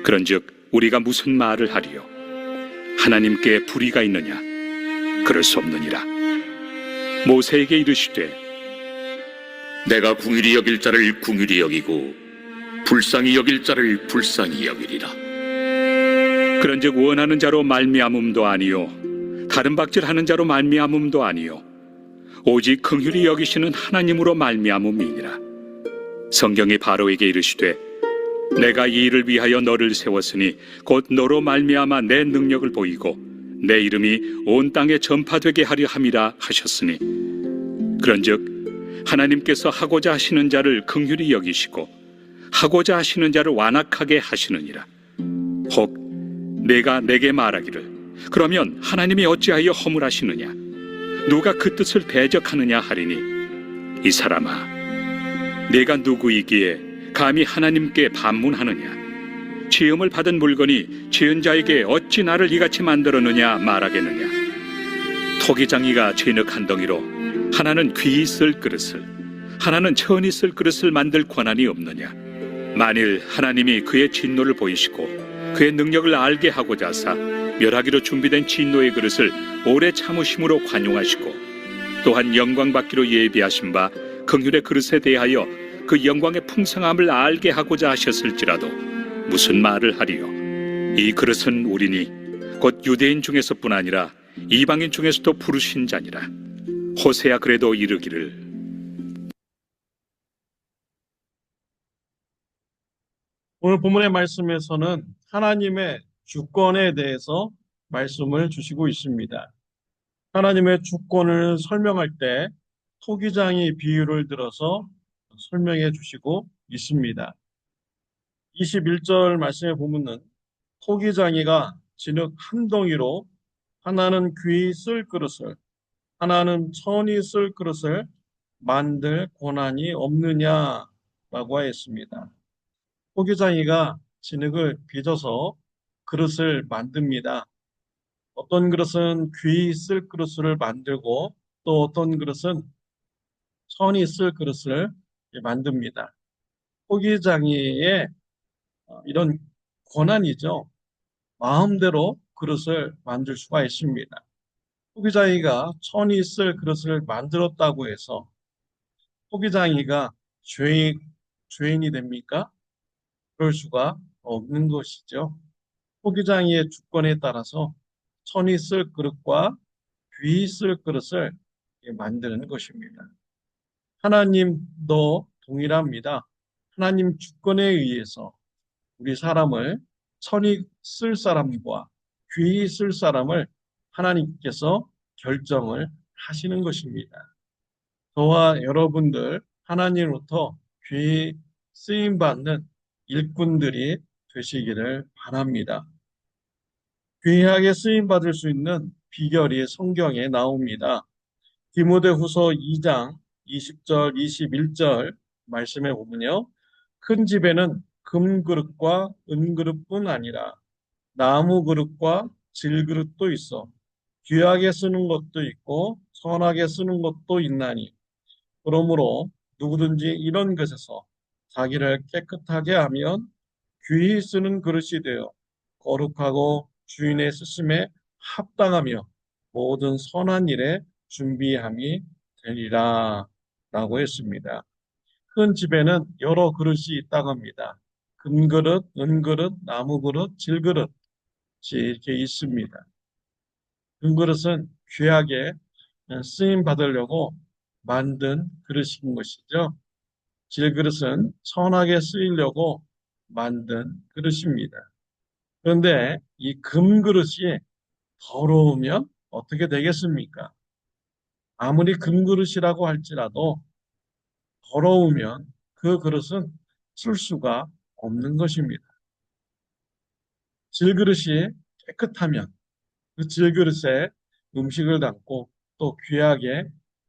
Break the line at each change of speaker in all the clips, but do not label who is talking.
그런즉 우리가 무슨 말을 하리요? 하나님께 불의가 있느냐? 그럴 수 없느니라. 모세에게 이르시되
내가 궁휼히 여길 자를 궁휼히 여기고 불쌍히 여길 자를 불쌍히 여기리라.
그런즉 원하는 자로 말미암음도 아니요 다른 박질하는 자로 말미암음도 아니요 오직 긍휼히 여기시는 하나님으로 말미암음이니라. 성경이 바로에게 이르시되 내가 이 일을 위하여 너를 세웠으니 곧 너로 말미암아 내 능력을 보이고 내 이름이 온 땅에 전파되게 하려 함이라 하셨으니 그런즉 하나님께서 하고자 하시는 자를 긍휼히 여기시고 하고자 하시는 자를 완악하게 하시느니라. 혹 내가 내게 말하기를 그러면 하나님이 어찌하여 허물하시느냐? 누가 그 뜻을 대적하느냐 하리니 이 사람아 내가 누구이기에 감히 하나님께 반문하느냐? 지음을 받은 물건이 지은 자에게 어찌 나를 이같이 만들었느냐 말하겠느냐? 토기장이가 진흙 한 덩이로 하나는 귀히 쓸 그릇을 하나는 천히 쓸 그릇을 만들 권한이 없느냐? 만일 하나님이 그의 진노를 보이시고 그의 능력을 알게 하고자 하사 멸하기로 준비된 진노의 그릇을 오래 참으심으로 관용하시고 또한 영광 받기로 예비하신 바 긍휼의 그릇에 대하여 그 영광의 풍성함을 알게 하고자 하셨을지라도 무슨 말을 하리요? 이 그릇은 우리니 곧 유대인 중에서뿐 아니라 이방인 중에서도 부르신 자니라. 호세야 그래도 이르기를
오늘 본문의 말씀에서는 하나님의 주권에 대해서 말씀을 주시고 있습니다. 하나님의 주권을 설명할 때 토기장이 비유를 들어서 설명해 주시고 있습니다. 21절 말씀에 보면은 토기장이가 진흙 한 덩이로 하나는 귀히 쓸 그릇을 하나는 천히 쓸 그릇을 만들 권한이 없느냐라고 하였습니다. 토기장이가 진흙을 빚어서 그릇을 만듭니다. 어떤 그릇은 귀히 쓸 그릇을 만들고 또 어떤 그릇은 천히 쓸 그릇을 만듭니다. 토기장이의 이런 권한이죠. 마음대로 그릇을 만들 수가 있습니다. 토기장이가 천히 쓸 그릇을 만들었다고 해서 토기장이가 죄인이 됩니까? 그럴 수가 없는 것이죠. 토기장이의 주권에 따라서 천히 쓸 그릇과 귀히 쓸 그릇을 만드는 것입니다. 하나님도 동일합니다. 하나님 주권에 의해서 우리 사람을 천히 쓸 사람과 귀히 쓸 사람을 하나님께서 결정을 하시는 것입니다. 저와 여러분들 하나님으로부터 귀히 쓰임받는 일꾼들이 되시기를 바랍니다. 귀하게 쓰임받을 수 있는 비결이 성경에 나옵니다. 디모데후서 2장 20절 21절 말씀에 보면요. 큰 집에는 금그릇과 은그릇뿐 아니라 나무 그릇과 질그릇도 있어 귀하게 쓰는 것도 있고 선하게 쓰는 것도 있나니 그러므로 누구든지 이런 것에서 자기를 깨끗하게 하면 귀히 쓰는 그릇이 되어 거룩하고 주인의 쓰심에 합당하며 모든 선한 일에 준비함이 되리라 라고 했습니다. 큰 집에는 여러 그릇이 있다고 합니다. 금그릇, 은그릇, 나무그릇, 질그릇이 이렇게 있습니다. 금그릇은 귀하게 쓰임 받으려고 만든 그릇인 것이죠. 질그릇은 선하게 쓰이려고 만든 그릇입니다. 그런데 이 금그릇이 더러우면 어떻게 되겠습니까? 아무리 금그릇이라고 할지라도 더러우면 그 그릇은 쓸 수가 없는 것입니다. 질그릇이 깨끗하면 그 질그릇에 음식을 담고 또 귀하게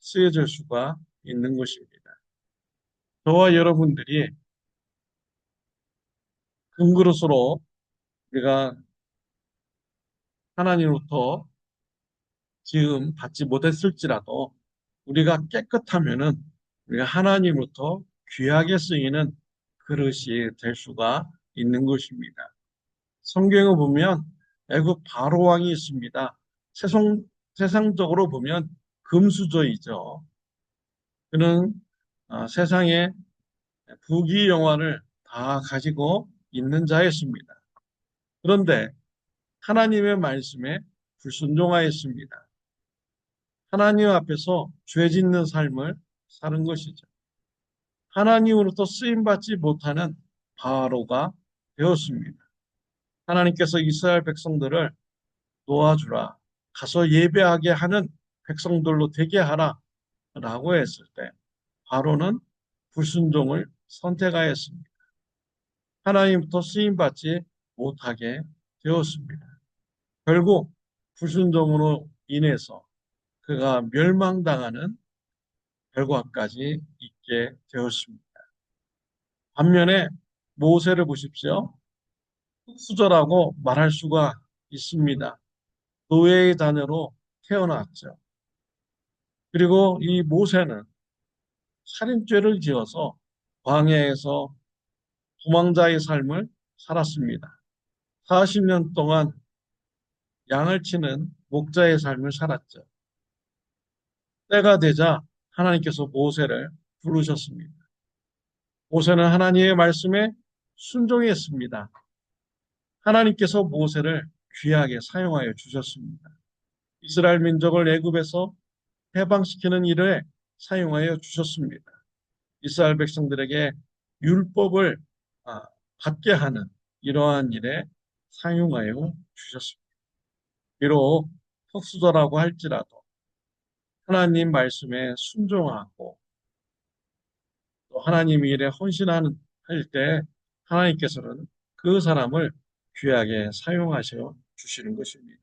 쓰여질 수가 있는 것입니다. 저와 여러분들이 금그릇으로 우리가 하나님으로부터 지음 받지 못했을지라도 우리가 깨끗하면은 우리가 하나님으로부터 귀하게 쓰이는 그릇이 될 수가 있는 것입니다. 성경에 보면 애굽 바로 왕이 있습니다. 세상적으로 보면 금수저이죠. 그는 세상의 부귀 영화를 다 가지고 있는 자였습니다. 그런데 하나님의 말씀에 불순종하였습니다. 하나님 앞에서 죄 짓는 삶을 사는 것이죠. 하나님으로부터 쓰임받지 못하는 바로가 되었습니다. 하나님께서 이스라엘 백성들을 놓아주라, 가서 예배하게 하는 백성들로 되게 하라 라고 했을 때 바로는 불순종을 선택하였습니다. 하나님부터 쓰임받지 못하게 되었습니다. 결국 불순종으로 인해서 그가 멸망당하는 결과까지 있게 되었습니다. 반면에 모세를 보십시오. 흑수저라고 말할 수가 있습니다. 노예의 자녀로 태어났죠. 그리고 이 모세는 살인죄를 지어서 광야에서 도망자의 삶을 살았습니다. 40년 동안 양을 치는 목자의 삶을 살았죠. 때가 되자 하나님께서 모세를 부르셨습니다. 모세는 하나님의 말씀에 순종했습니다. 하나님께서 모세를 귀하게 사용하여 주셨습니다. 이스라엘 민족을 애굽에서 해방시키는 일에 사용하여 주셨습니다. 이스라엘 백성들에게 율법을 받게 하는 이러한 일에 사용하여 주셨습니다. 비록 흑수저라고 할지라도 하나님 말씀에 순종하고 또 하나님 일에 헌신하는 할 때 하나님께서는 그 사람을 귀하게 사용하셔 주시는 것입니다.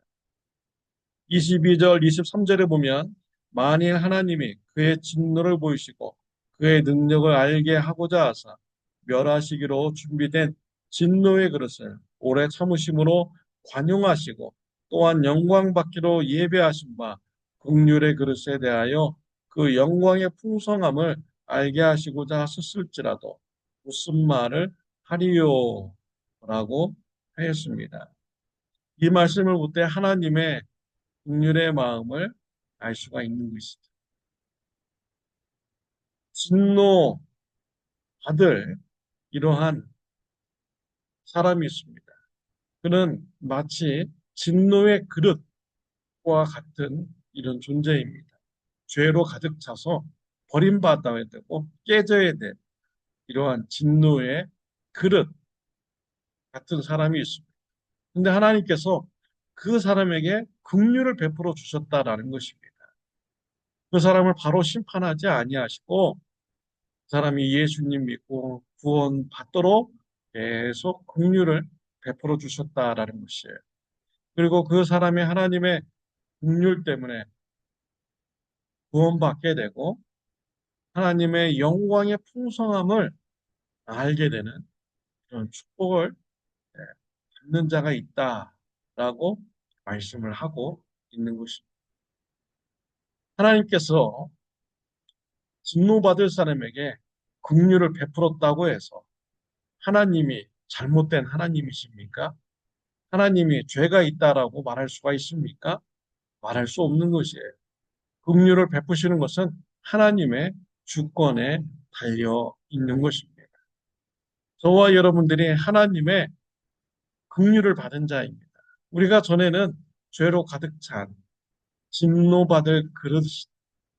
22절, 23절에 보면 만일 하나님이 그의 진노를 보이시고 그의 능력을 알게 하고자 하사 멸하시기로 준비된 진노의 그릇을 오래 참으심으로 관용하시고 또한 영광 받기로 예배하신 바 긍휼의 그릇에 대하여 그 영광의 풍성함을 알게 하시고자 하셨을지라도 무슨 말을 하리요? 라고 하였습니다. 이 말씀을 볼 때 하나님의 긍휼의 마음을 알 수가 있는 것이죠. 진노 받을 이러한 사람이 있습니다. 그는 마치 진노의 그릇과 같은 이런 존재입니다. 죄로 가득 차서 버림받아야 되고 깨져야 될 이러한 진노의 그릇 같은 사람이 있습니다. 근데 하나님께서 그 사람에게 긍휼을 베풀어 주셨다라는 것입니다. 그 사람을 바로 심판하지 아니하시고 그 사람이 예수님 믿고 구원 받도록 계속 긍휼을 베풀어 주셨다라는 것이에요. 그리고 그 사람이 하나님의 긍휼 때문에 구원받게 되고 하나님의 영광의 풍성함을 알게 되는 그런 축복을 받는 자가 있다라고 말씀을 하고 있는 것입니다. 하나님께서 진노받을 사람에게 긍휼을 베풀었다고 해서 하나님이 잘못된 하나님이십니까? 하나님이 죄가 있다라고 말할 수가 있습니까? 말할 수 없는 것이에요. 긍휼을 베푸시는 것은 하나님의 주권에 달려 있는 것입니다. 저와 여러분들이 하나님의 긍휼을 받은 자입니다. 우리가 전에는 죄로 가득 찬 진노받을 그릇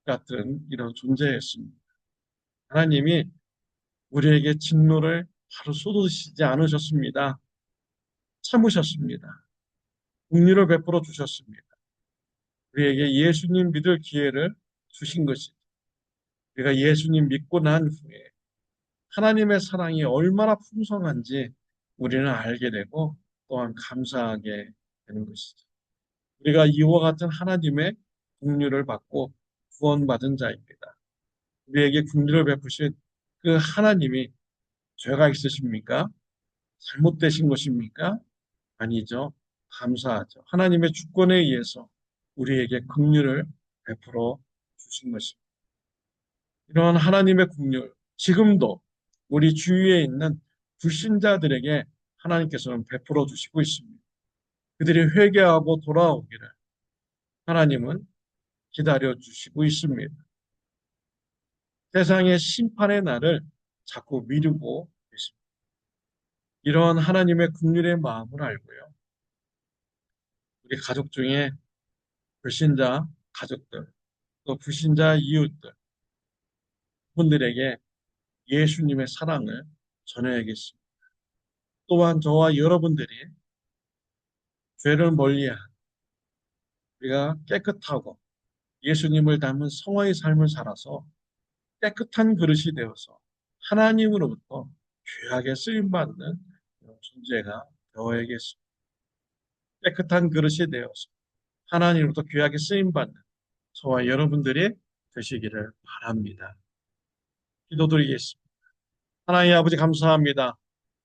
같은 이런 존재였습니다. 하나님이 우리에게 진노를 바로 쏟으시지 않으셨습니다. 참으셨습니다. 긍휼을 베풀어 주셨습니다. 우리에게 예수님 믿을 기회를 주신 것이죠. 우리가 예수님 믿고 난 후에 하나님의 사랑이 얼마나 풍성한지 우리는 알게 되고 또한 감사하게 되는 것이죠. 우리가 이와 같은 하나님의 긍휼을 받고 구원받은 자입니다. 우리에게 긍휼을 베푸신 그 하나님이 죄가 있으십니까? 잘못되신 것입니까? 아니죠. 감사하죠. 하나님의 주권에 의해서 우리에게 긍휼을 베풀어 주신 것입니다. 이러한 하나님의 긍휼, 지금도 우리 주위에 있는 불신자들에게 하나님께서는 베풀어 주시고 있습니다. 그들이 회개하고 돌아오기를 하나님은 기다려 주시고 있습니다. 세상의 심판의 날을 자꾸 미루고 있습니다. 이러한 하나님의 긍휼의 마음을 알고요. 우리 가족 중에 불신자 가족들, 또 불신자 이웃들, 분들에게 예수님의 사랑을 전해야겠습니다. 또한 저와 여러분들이 죄를 멀리한 우리가 깨끗하고 예수님을 닮은 성화의 삶을 살아서 깨끗한 그릇이 되어서 하나님으로부터 귀하게 쓰임받는 존재가 되어야겠습니다. 깨끗한 그릇이 되어서 하나님으로부터 귀하게 쓰임받는 저와 여러분들이 되시기를 바랍니다. 기도드리겠습니다. 하나님 아버지 감사합니다.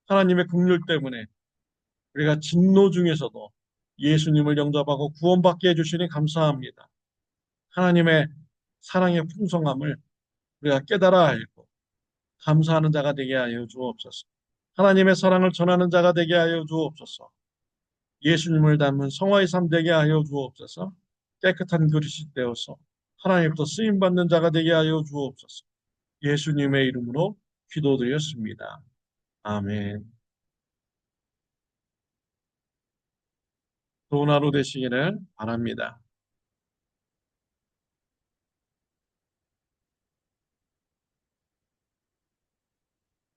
하나님의 긍휼 때문에 우리가 진노 중에서도 예수님을 영접하고 구원받게 해주시니 감사합니다. 하나님의 사랑의 풍성함을 우리가 깨달아 알고 감사하는 자가 되게 하여 주옵소서. 하나님의 사랑을 전하는 자가 되게 하여 주옵소서. 예수님을 닮은 성화의 삶 되게 하여 주옵소서. 깨끗한 그릇이 되어서 하나님부터 쓰임받는 자가 되게 하여 주옵소서. 예수님의 이름으로 기도드렸습니다. 아멘. 좋은 하루 되시기를 바랍니다.